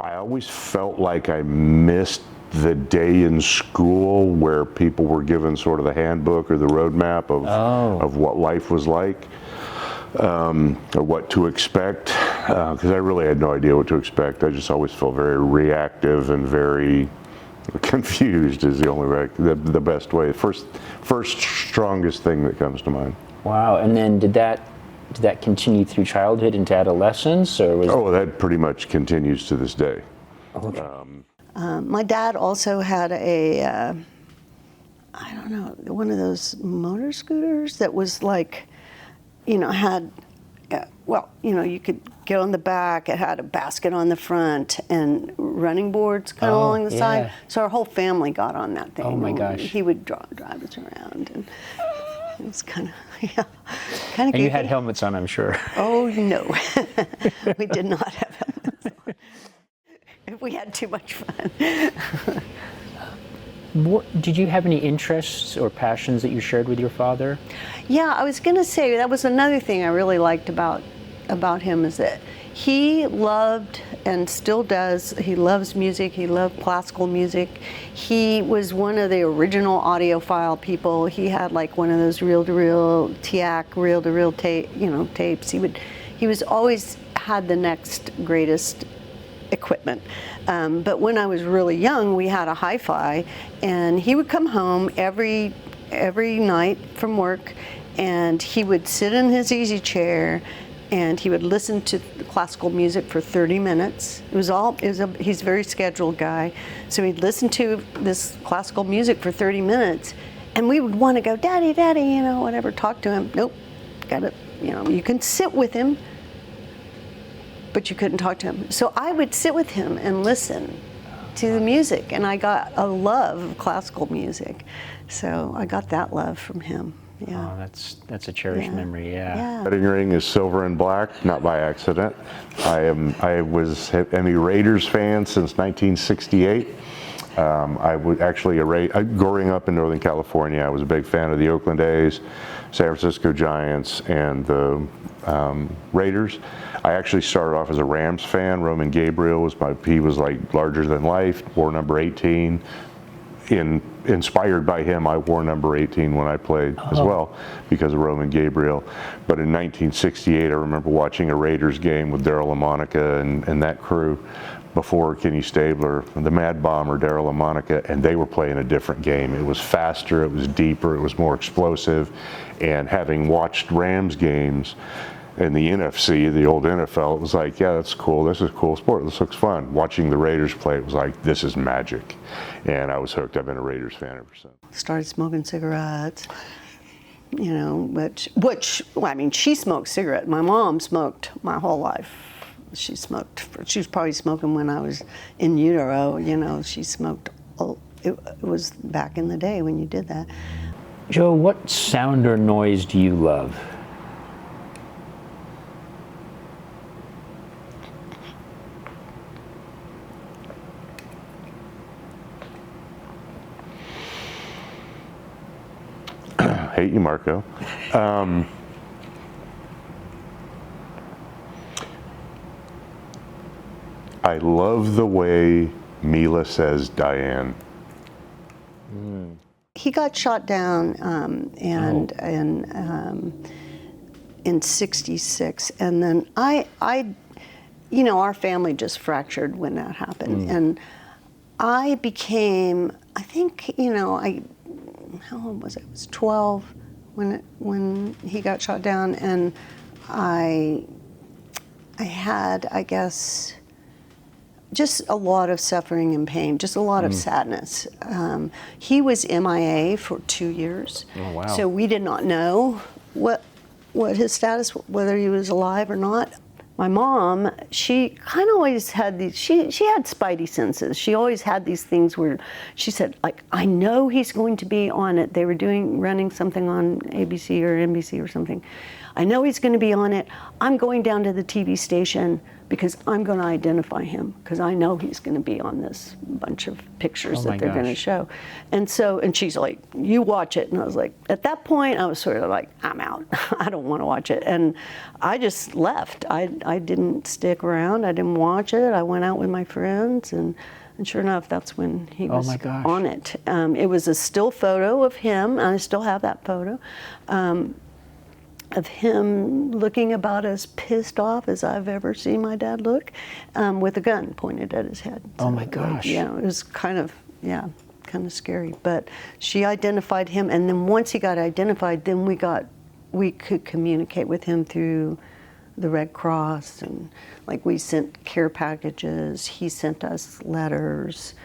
I always felt like I missed the day in school where people were given sort of the handbook or the roadmap of what life was like, or what to expect, because I really had no idea what to expect. I just always felt very reactive and very confused is the only the best way. First strongest thing that comes to mind. Wow. And then did that continue through childhood into adolescence, or was? Oh, that pretty much continues to this day. Okay. My dad also had a, I don't know, one of those motor scooters that was like, had, you could get on the back. It had a basket on the front and running boards kind of along the side. So our whole family got on that thing. Oh my gosh. He would drive us around, and it was kind of, kind of. And you had helmets on, I'm sure. Oh no, we did not have helmets on. We had too much fun. Did you have any interests or passions that you shared with your father? Yeah, I was going to say that was another thing I really liked about him, is that he loved and still does. He loves music. He loved classical music. He was one of the original audiophile people. He had like one of those reel-to-reel TIAC reel-to-reel tapes. He was always had the next greatest equipment. But when I was really young, we had a hi-fi, and he would come home every night from work, and he would sit in his easy chair, and he would listen to classical music for 30 minutes. He's a very scheduled guy, so he'd listen to this classical music for 30 minutes, and we would want to go, Daddy, Daddy, whatever, talk to him. Nope, got it. You can sit with him, but you couldn't talk to him. So I would sit with him and listen to the music, and I got a love of classical music. So I got that love from him. Yeah. Oh, that's a cherished memory. Yeah. Wedding ring is silver and black, not by accident. I was a Raiders fan since 1968. I would actually growing up in Northern California, I was a big fan of the Oakland A's, San Francisco Giants, and the Raiders. I actually started off as a Rams fan. Roman Gabriel he was like larger than life, wore number 18. Inspired by him, I wore number 18 when I played as well, because of Roman Gabriel. But in 1968, I remember watching a Raiders game with Darryl LaMonica and that crew, before Kenny Stabler, the Mad Bomber, Darryl LaMonica, and they were playing a different game. It was faster, it was deeper, it was more explosive. And having watched Rams games in the NFC, the old NFL, it was like, yeah, that's cool. This is a cool sport. This looks fun. Watching the Raiders play, it was like, this is magic. And I was hooked. I've been a Raiders fan ever since. Started smoking cigarettes, she smoked cigarettes. My mom smoked my whole life. She was probably smoking when I was in utero. She smoked. It was back in the day when you did that. Joe, what sound or noise do you love? Hate you, Marco. I love the way Mila says Diane. He got shot down in '66, and then our family just fractured when that happened, and I became, I think, how old was I? I was 12 when he got shot down, and I had, I guess, just a lot of suffering and pain, just a lot of sadness. He was MIA for 2 years. Oh, wow. So we did not know what his status, whether he was alive or not. My mom, she kind of always had these, she had spidey senses. She always had these things where she said, like, I know he's going to be on it. They were running something on ABC or NBC or something. I know he's going to be on it. I'm going down to the TV station because I'm going to identify him because I know he's going to be on this bunch of pictures Oh my that they're going to gosh. show. And so, and she's like, you watch it. And I was like, at that point, I was sort of like, I'm out. I don't want to watch it. And I just left. I didn't stick around. I didn't watch it. I went out with my friends, and sure enough, that's when he Oh was my gosh. on it. It was a still photo of him, and I still have that photo, of him looking about as pissed off as I've ever seen my dad look, with a gun pointed at his head. Oh my like, gosh. yeah, it was kind of scary. But she identified him, and then once he got identified, then we could communicate with him through the Red Cross, and like we sent care packages, he sent us letters.